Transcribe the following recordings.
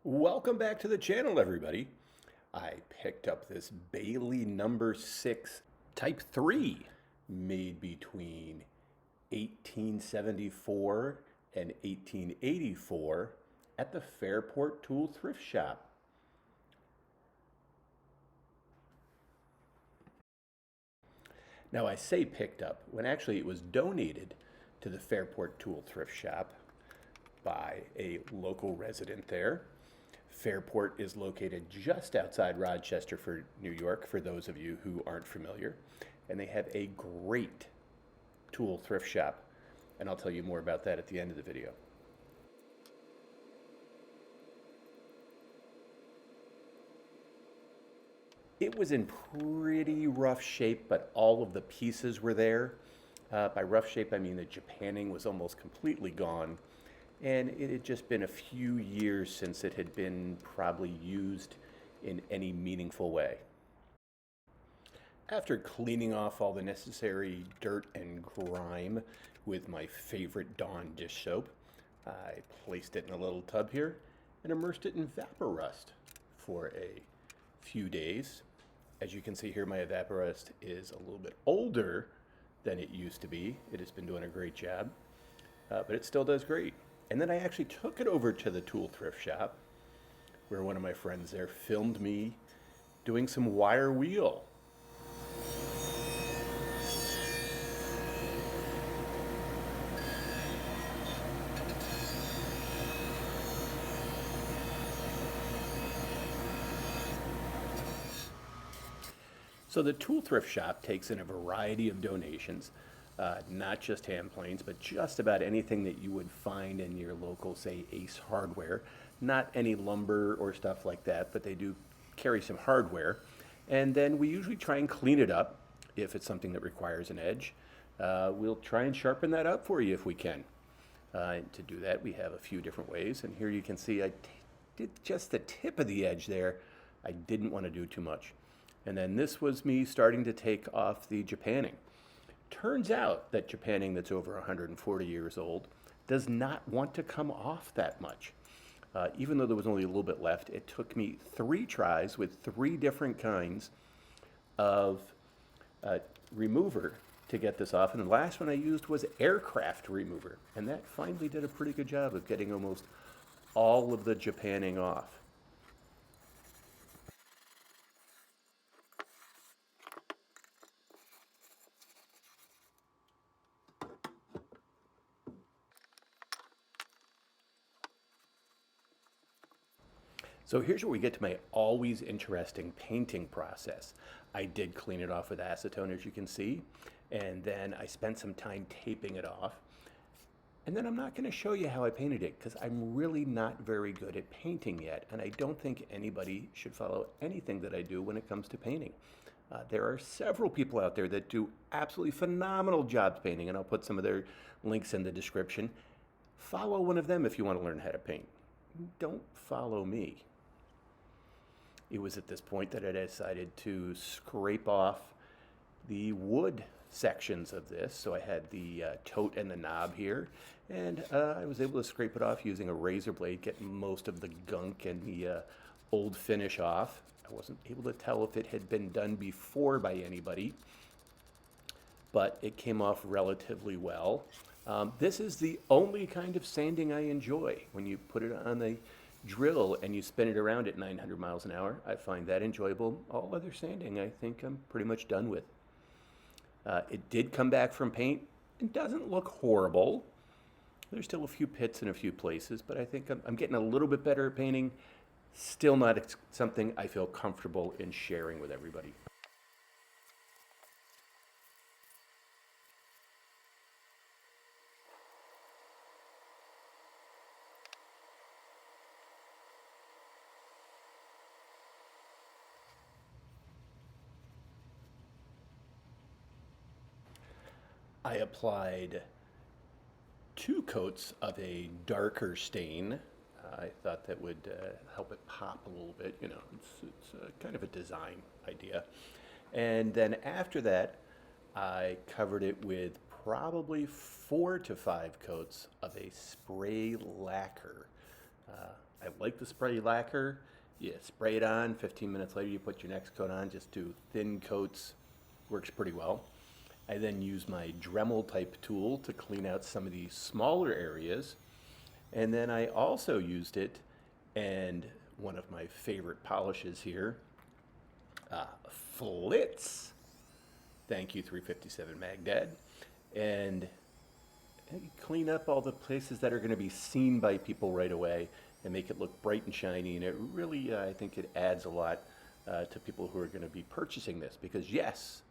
Welcome back to the channel, everybody. I picked up this Bailey number 6 Type 3 made between 1874 and 1884 at the Fairport Tool Thrift Shop. Now I say picked up when actually it was donated to the Fairport Tool Thrift Shop by a local resident there. Fairport is located just outside Rochester, New York, for those of you who aren't familiar. And they have a great tool thrift shop. And I'll tell you more about that at the end of the video. It was in pretty rough shape, but all of the pieces were there. By rough shape, I mean the Japanning was almost completely gone. And it had just been a few years since it had been probably used in any meaningful way. After cleaning off all the necessary dirt and grime with my favorite Dawn dish soap, I placed it in a little tub here and immersed it in Evaporust for a few days. As you can see here, my Evaporust is a little bit older than it used to be. It has been doing a great job, but it still does great. And then I actually took it over to the tool thrift shop where one of my friends there filmed me doing some wire wheel. So the tool thrift shop takes in a variety of donations, not just hand planes, but just about anything that you would find in your local, say, Ace Hardware. Not any lumber or stuff like that, but they do carry some hardware. And then we usually try and clean it up if it's something that requires an edge. We'll try and sharpen that up for you if we can. To do that, we have a few different ways. And here you can see I did just the tip of the edge there. I didn't want to do too much. And then this was me starting to take off the Japanning. Turns out that Japanning that's over 140 years old does not want to come off that much. Even though there was only a little bit left, it took me 3 tries with 3 different kinds of remover to get this off. And the last one I used was aircraft remover. And that finally did a pretty good job of getting almost all of the Japanning off. So here's where we get to my always interesting painting process. I did clean it off with acetone, as you can see, and then I spent some time taping it off. And then I'm not going to show you how I painted it because I'm really not very good at painting yet, and I don't think anybody should follow anything that I do when it comes to painting. There are several people out there that do absolutely phenomenal jobs painting, and I'll put some of their links in the description. Follow one of them if you want to learn how to paint. Don't follow me. It was at this point that I decided to scrape off the wood sections of this. So I had the tote and the knob here, and I was able to scrape it off using a razor blade, get most of the gunk and the old finish off. I wasn't able to tell if it had been done before by anybody, but it came off relatively well. This is the only kind of sanding I enjoy. When you put it on the drill and you spin it around at 900 miles an hour, I find that enjoyable. All other sanding I think I'm pretty much done with. It did come back from paint. It doesn't look horrible. There's still a few pits in a few places, but I think I'm getting a little bit better at painting. Still not something I feel comfortable in sharing with everybody. I applied 2 coats of a darker stain. I thought that would help it pop a little bit. You know, it's kind of a design idea. And then after that, I covered it with probably 4 to 5 coats of a spray lacquer. I like the spray lacquer. You spray it on, 15 minutes later you put your next coat on, just do thin coats, works pretty well. I then use my Dremel type tool to clean out some of the smaller areas. And then I also used it, and one of my favorite polishes here, Flitz. Thank you, 357 Magdad. And clean up all the places that are going to be seen by people right away and make it look bright and shiny. And it really, I think it adds a lot to people who are going to be purchasing this, because yes,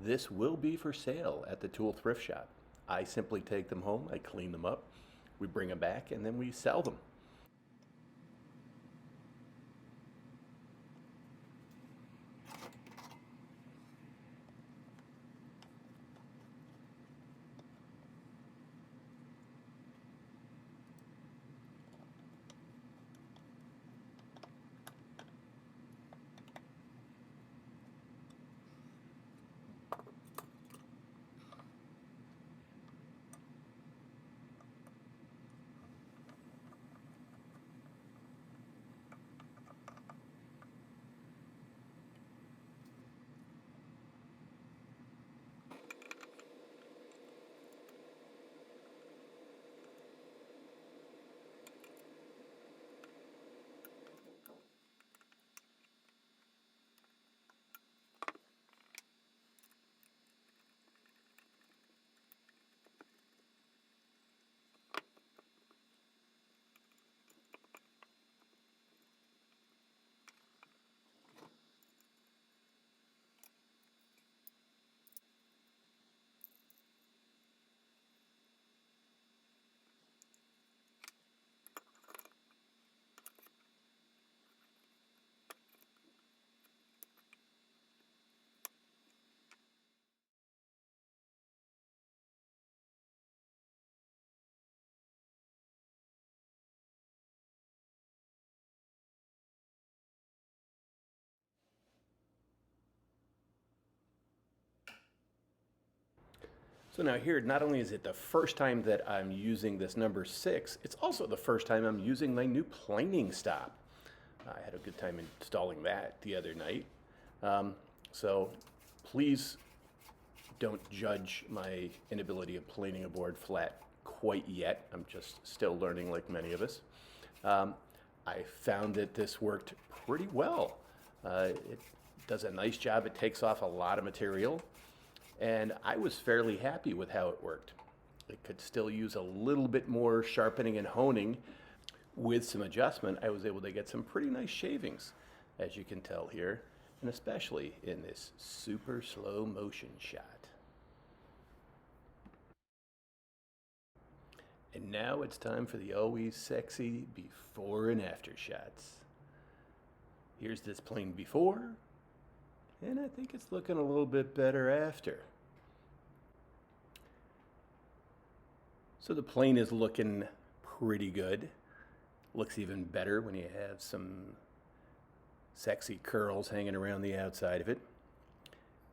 this will be for sale at the tool thrift shop. I simply take them home, I clean them up, we bring them back, and then we sell them. So now here, not only is it the first time that I'm using this number 6, it's also the first time I'm using my new planing stop. I had a good time installing that the other night. So please don't judge my inability of planing a board flat quite yet. I'm just still learning, like many of us. I found that this worked pretty well. It does a nice job. It takes off a lot of material, and I was fairly happy with how it worked. It could still use a little bit more sharpening and honing. With some adjustment, I was able to get some pretty nice shavings, as you can tell here, and especially in this super slow motion shot. And now it's time for the always sexy before and after shots. Here's this plane before, and I think it's looking a little bit better after. So the plane is looking pretty good. Looks even better when you have some sexy curls hanging around the outside of it.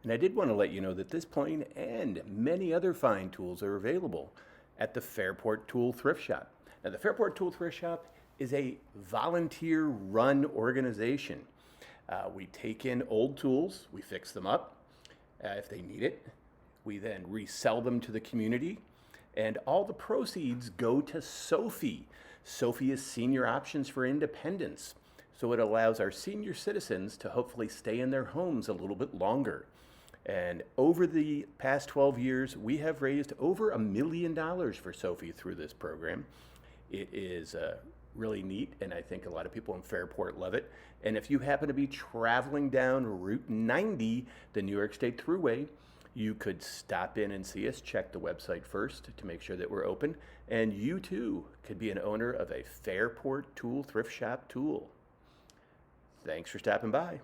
And I did want to let you know that this plane and many other fine tools are available at the Fairport Tool Thrift Shop. Now, the Fairport Tool Thrift Shop is a volunteer-run organization. We take in old tools, we fix them up if they need it. We then resell them to the community, and all the proceeds go to Sophie. Sophie is Senior Options for Independence, so it allows our senior citizens to hopefully stay in their homes a little bit longer. And over the past 12 years, we have raised over $1 million for Sophie through this program. It is really neat, and I think a lot of people in Fairport love it. And if you happen to be traveling down Route 90, the New York State Thruway, you could stop in and see us, check the website first to make sure that we're open, and you too could be an owner of a Fairport Tool Thrift Shop tool. Thanks for stopping by.